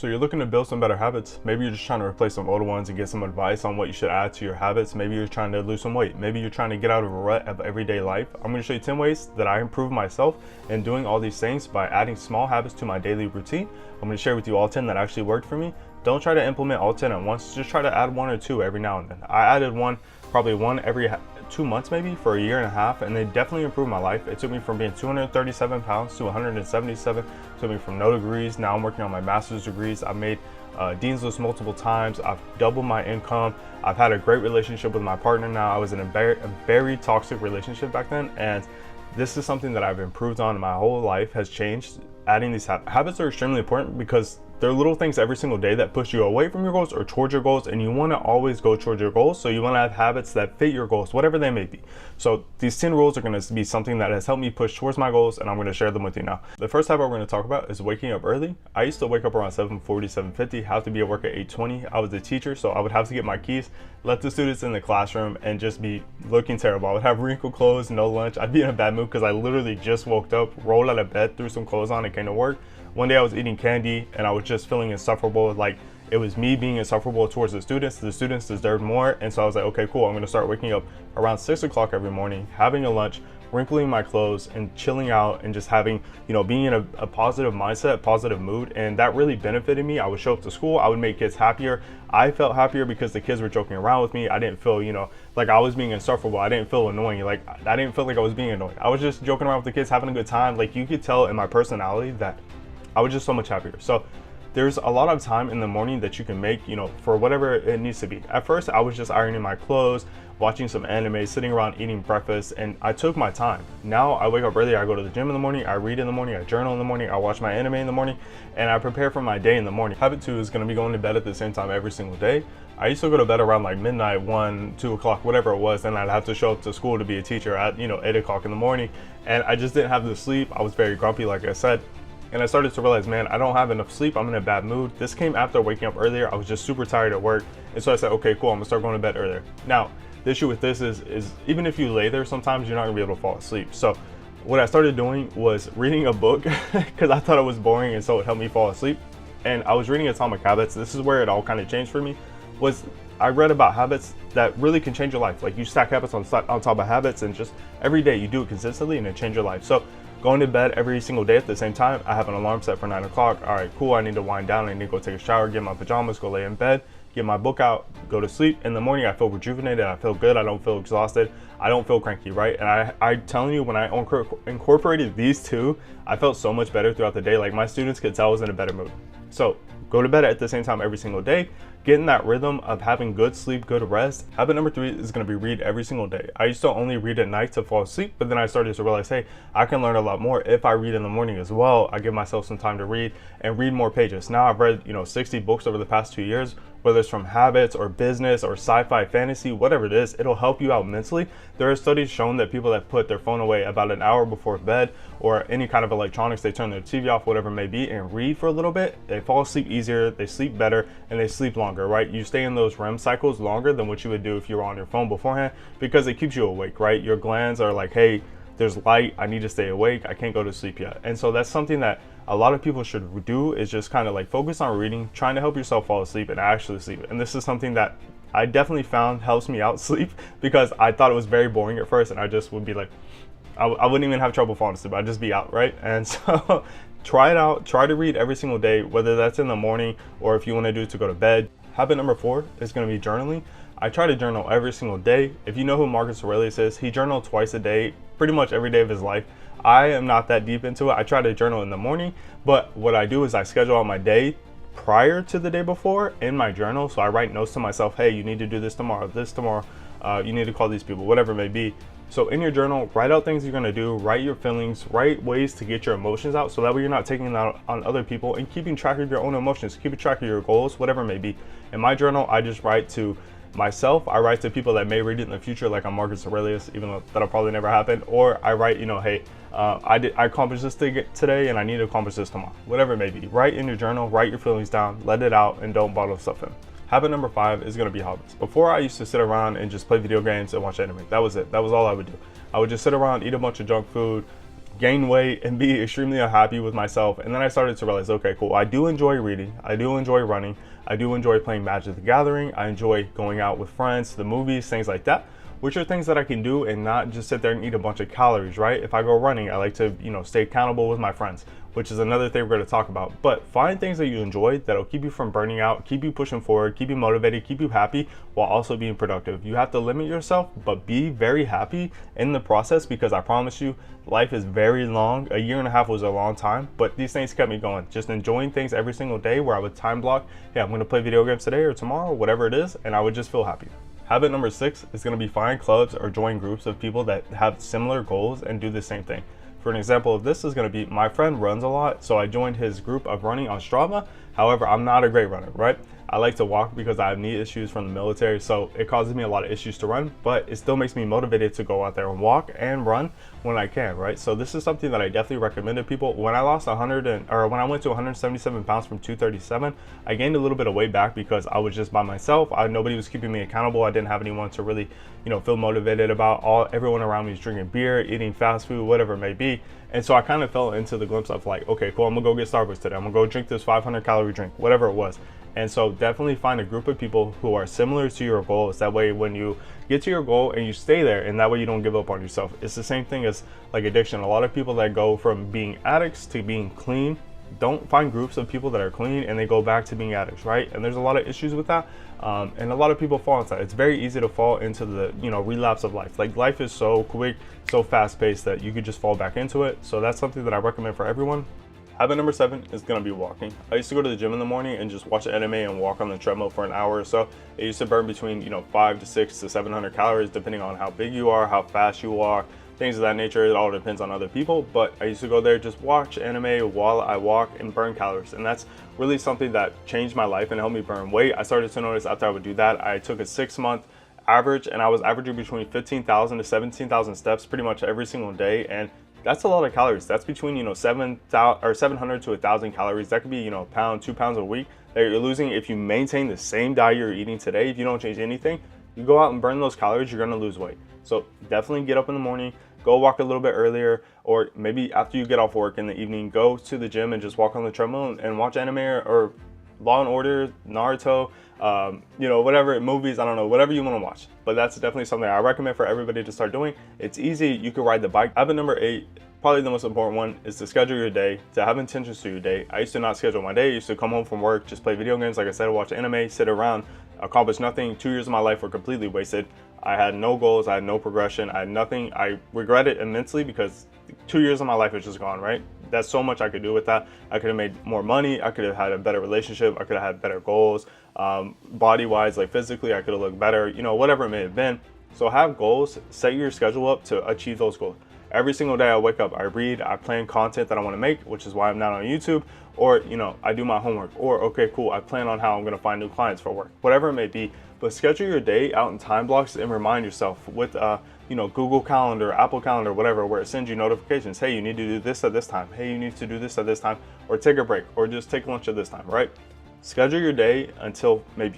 So you're looking to build some better habits. Maybe you're just trying to replace some older ones and get some advice on what you should add to your habits. Maybe you're trying to lose some weight. Maybe you're trying to get out of a rut of everyday life. I'm going to show you 10 ways that I improve myself in doing all these things by adding small habits to my daily routine. I'm going to share with you all 10 that actually worked for me. Don't try to implement all 10 at once. Just try to add one or two every now and then. I added probably one every 2 months maybe for a year and a half, and they definitely improved my life. It took me from being 237 pounds to 177. It took me from no degrees. Now I'm working on my master's degrees. I've made dean's list multiple times. I've doubled my income. I've had a great relationship with my partner now. I was in a very toxic relationship back then, and this is something that I've improved on. My whole life has changed. Adding these habits are extremely important because they're little things every single day that push you away from your goals or towards your goals, and you want to always go towards your goals. So you want to have habits that fit your goals, whatever they may be. So these 10 rules are going to be something that has helped me push towards my goals, and I'm going to share them with you now. The first habit we're going to talk about is waking up early. I used to wake up around 7:40, 7:50, have to be at work at 8:20. I was a teacher, so I would have to get my keys, let the students in the classroom, and just be looking terrible. I would have wrinkled clothes, no lunch. I'd be in a bad mood because I literally just woke up, rolled out of bed, threw some clothes on, and came to work. One day I was eating candy and I was just feeling insufferable. Like, it was me being insufferable towards the students. The students deserved more. And so I was like, okay, cool. I'm going to start waking up around 6 o'clock every morning, having a lunch, wrinkling my clothes and chilling out and just having, being in a positive mindset, positive mood. And that really benefited me. I would show up to school. I would make kids happier. I felt happier because the kids were joking around with me. I didn't feel, like I was being insufferable. I didn't feel annoying. Like, I didn't feel like I was being annoying. I was just joking around with the kids, having a good time. Like, you could tell in my personality that I was just so much happier. So there's a lot of time in the morning that you can make, for whatever it needs to be. At first, I was just ironing my clothes, watching some anime, sitting around eating breakfast, and I took my time. Now I wake up early, I go to the gym in the morning, I read in the morning, I journal in the morning, I watch my anime in the morning, and I prepare for my day in the morning. Habit 2 is going to be going to bed at the same time every single day. I used to go to bed around like midnight, 1, 2 o'clock, whatever it was, and I'd have to show up to school to be a teacher at 8 o'clock in the morning, and I just didn't have the sleep. I was very grumpy, like I said. And I started to realize, man, I don't have enough sleep. I'm in a bad mood. This came after waking up earlier. I was just super tired at work. And so I said, okay, cool, I'm gonna start going to bed earlier. Now, the issue with this is even if you lay there, sometimes you're not gonna be able to fall asleep. So what I started doing was reading a book because I thought it was boring and so it helped me fall asleep. And I was reading Atomic Habits. This is where it all kind of changed for me. I read about habits that really can change your life. Like, you stack habits on top of habits, and just every day you do it consistently and it changes your life. So going to bed every single day at the same time, I have an alarm set for 9 o'clock. All right, cool, I need to wind down, I need to go take a shower, get my pajamas, go lay in bed, get my book out, go to sleep. In the morning, I feel rejuvenated, I feel good, I don't feel exhausted, I don't feel cranky, right? And I'm telling you, when I incorporated these two, I felt so much better throughout the day. Like, my students could tell I was in a better mood. So go to bed at the same time every single day. Get in that rhythm of having good sleep, good rest. Habit number 3 is going to be read every single day. I used to only read at night to fall asleep, but then I started to realize, hey, I can learn a lot more if I read in the morning as well. I give myself some time to read and read more pages. Now I've read, 60 books over the past 2 years, whether it's from habits or business or sci-fi, fantasy, whatever it is, it'll help you out mentally. There are studies shown that people that put their phone away about an hour before bed or any kind of electronics, they turn their TV off, whatever it may be, and read for a little bit, they fall asleep easier, they sleep better, and they sleep longer, right? You stay in those REM cycles longer than what you would do if you were on your phone beforehand, because it keeps you awake, right? Your glands are like, hey, there's light, I need to stay awake, I can't go to sleep yet. And so that's something that a lot of people should do, is just kind of like focus on reading, trying to help yourself fall asleep and actually sleep. And this is something that I definitely found helps me out sleep, because I thought it was very boring at first, and I just would be like, I wouldn't even have trouble falling asleep. I'd just be out, right? And so try it out, try to read every single day, whether that's in the morning or if you want to do it to go to bed. Habit number 4 is going to be journaling. I try to journal every single day. If you know who Marcus Aurelius is, he journaled twice a day, pretty much every day of his life. I am not that deep into it. I try to journal in the morning, but what I do is I schedule out my day prior to the day before in my journal. So I write notes to myself, hey, you need to do this tomorrow, you need to call these people, whatever it may be. So in your journal, write out things you're going to do, write your feelings, write ways to get your emotions out, so that way you're not taking it out on other people and keeping track of your own emotions, keeping track of your goals, whatever it may be. In my journal, I just write to myself, I write to people that may read it in the future, like I'm Marcus Aurelius, even though that'll probably never happen, or I write, hey, I accomplished this today and I need to accomplish this tomorrow, whatever it may be. Write in your journal, write your feelings down, let it out, and don't bottle stuff in. Habit number 5 is going to be hobbies. Before, I used to sit around and just play video games and watch anime. That was it. That was all I would do. I would just sit around, eat a bunch of junk food, gain weight, and be extremely unhappy with myself. And then I started to realize, okay, cool, I do enjoy reading, I do enjoy running, I do enjoy playing Magic the Gathering, I enjoy going out with friends to the movies, things like that, which are things that I can do and not just sit there and eat a bunch of calories, right? If I go running, I like to, stay accountable with my friends, which is another thing we're going to talk about. But find things that you enjoy that'll keep you from burning out, keep you pushing forward, keep you motivated, keep you happy while also being productive. You have to limit yourself, but be very happy in the process, because I promise you, life is very long. A year and a half was a long time, but these things kept me going. Just enjoying things every single day, where I would time block, hey, I'm going to play video games today or tomorrow, whatever it is, and I would just feel happy. Habit number 6 is going to be find clubs or join groups of people that have similar goals and do the same thing. For an example of this is going to be, my friend runs a lot, so I joined his group of running on Strava. However, I'm not a great runner, right? I like to walk because I have knee issues from the military, so it causes me a lot of issues to run, but it still makes me motivated to go out there and walk and run when I can, right? So this is something that I definitely recommend to people. When I lost when I went to 177 pounds from 237, I gained a little bit of weight back because I was just by myself. Nobody was keeping me accountable. I didn't have anyone to really, feel motivated about. Everyone around me is drinking beer, eating fast food, whatever it may be. And so I kind of fell into the glimpse of like, okay, cool, I'm gonna go get Starbucks today. I'm gonna go drink this 500 calorie drink, whatever it was. And so definitely find a group of people who are similar to your goals. That way, when you get to your goal and you stay there, and that way you don't give up on yourself. It's the same thing as like addiction. A lot of people that go from being addicts to being clean don't find groups of people that are clean, and they go back to being addicts, right? And there's a lot of issues with that. And a lot of people fall into that. It's very easy to fall into the, relapse of life. Like, life is so quick, so fast paced that you could just fall back into it. So that's something that I recommend for everyone. Habit number 7 is going to be walking. I used to go to the gym in the morning and just watch anime and walk on the treadmill for an hour or so. It used to burn between, 5 to 6 to 700 calories, depending on how big you are, how fast you are, things of that nature. It all depends on other people, but I used to go there, just watch anime while I walk and burn calories. And that's really something that changed my life and helped me burn weight. I started to notice after I would do that, I took a 6-month average, and I was averaging between 15,000 to 17,000 steps pretty much every single day. And that's a lot of calories. That's between 700 to 1,000 calories. That could be a pound, 2 pounds a week that you're losing if you maintain the same diet you're eating today. If you don't change anything, you go out and burn those calories, you're gonna lose weight. So definitely get up in the morning, go walk a little bit earlier, or maybe after you get off work in the evening, go to the gym and just walk on the treadmill and watch anime or Law and Order, Naruto, whatever, movies, I don't know, whatever you want to watch. But that's definitely something I recommend for everybody to start doing. It's easy. You can ride the bike. Habit number 8, probably the most important one, is to schedule your day, to have intentions to your day. I used to not schedule my day. I used to come home from work, just play video games, like I said, watch anime, sit around, accomplish nothing. 2 years of my life were completely wasted. I had no goals, I had no progression, I had nothing. I regret it immensely because 2 years of my life is just gone, right? That's so much I could do with that. I could have made more money, I could have had a better relationship, I could have had better goals, body-wise, like physically, I could have looked better, whatever it may have been. So have goals, set your schedule up to achieve those goals. Every single day I wake up, I read, I plan content that I want to make, which is why I'm not on YouTube, or, I do my homework, or, okay, cool, I plan on how I'm going to find new clients for work, whatever it may be. But schedule your day out in time blocks and remind yourself with, Google Calendar, Apple Calendar, whatever, where it sends you notifications. Hey, you need to do this at this time. Hey, you need to do this at this time, or take a break, or just take lunch at this time, right? Schedule your day until maybe,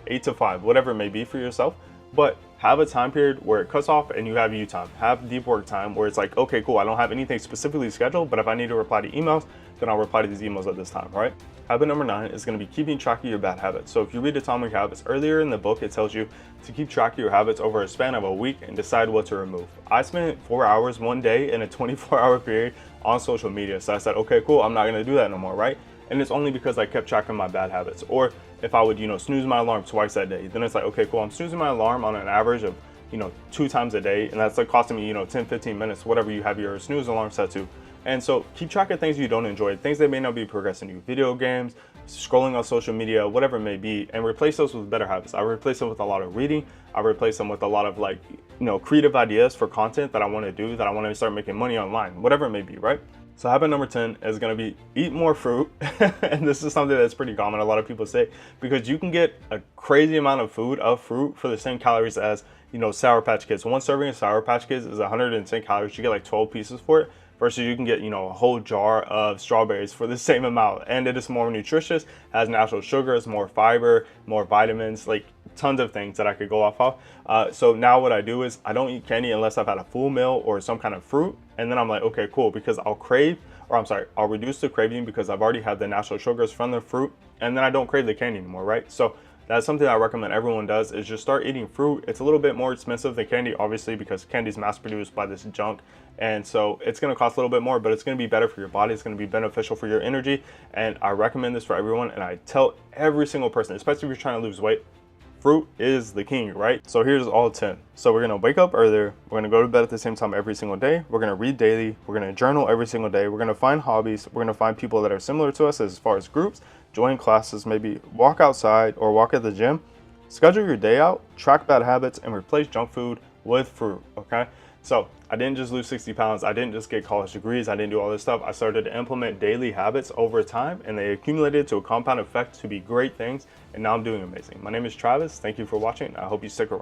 8 to 5, whatever it may be for yourself. But have a time period where it cuts off and you have you time. Have deep work time where it's like, okay, cool, I don't have anything specifically scheduled, but if I need to reply to emails, then I'll reply to these emails at this time, right? Habit number 9 is going to be keeping track of your bad habits. So if you read Atomic Habits, earlier in the book, it tells you to keep track of your habits over a span of a week and decide what to remove. I spent 4 hours one day in a 24-hour period on social media. So I said, okay, cool, I'm not going to do that no more, right? And it's only because I kept track of my bad habits. Or if I would, snooze my alarm twice that day, then it's like, okay, cool, I'm snoozing my alarm on an average of, 2 times a day. And that's like costing me, 10, 15 minutes, whatever you have your snooze alarm set to. And so keep track of things you don't enjoy, things that may not be progressing you, video games, scrolling on social media, whatever it may be, and replace those with better habits. I replace them with a lot of reading. I replace them with a lot of creative ideas for content that I want to do, that I want to start making money online, whatever it may be, right? So habit number 10 is going to be eat more fruit. And this is something that's pretty common, a lot of people say, because you can get a crazy amount of fruit for the same calories as, Sour Patch Kids. One serving of Sour Patch Kids is 110 calories. You get like 12 pieces for it. Versus you can get, a whole jar of strawberries for the same amount. And it is more nutritious, has natural sugars, more fiber, more vitamins, like tons of things that I could go off of. So now what I do is I don't eat candy unless I've had a full meal or some kind of fruit. And then I'm like, okay, cool, because I'll reduce the craving because I've already had the natural sugars from the fruit, and then I don't crave the candy anymore, right? So that's something I recommend everyone does, is just start eating fruit. It's a little bit more expensive than candy, obviously, because candy is mass produced by this junk. And so it's gonna cost a little bit more, but it's gonna be better for your body. It's gonna be beneficial for your energy. And I recommend this for everyone. And I tell every single person, especially if you're trying to lose weight, fruit is the king, right? So here's all 10. So we're gonna wake up earlier. We're gonna go to bed at the same time every single day. We're gonna read daily. We're gonna journal every single day. We're gonna find hobbies. We're gonna find people that are similar to us as far as groups, join classes, maybe walk outside or walk at the gym. Schedule your day out, track bad habits, and replace junk food with fruit, okay? So I didn't just lose 60 pounds. I didn't just get college degrees. I didn't do all this stuff. I started to implement daily habits over time, and they accumulated to a compound effect to be great things. And now I'm doing amazing. My name is Travis. Thank you for watching. I hope you stick around.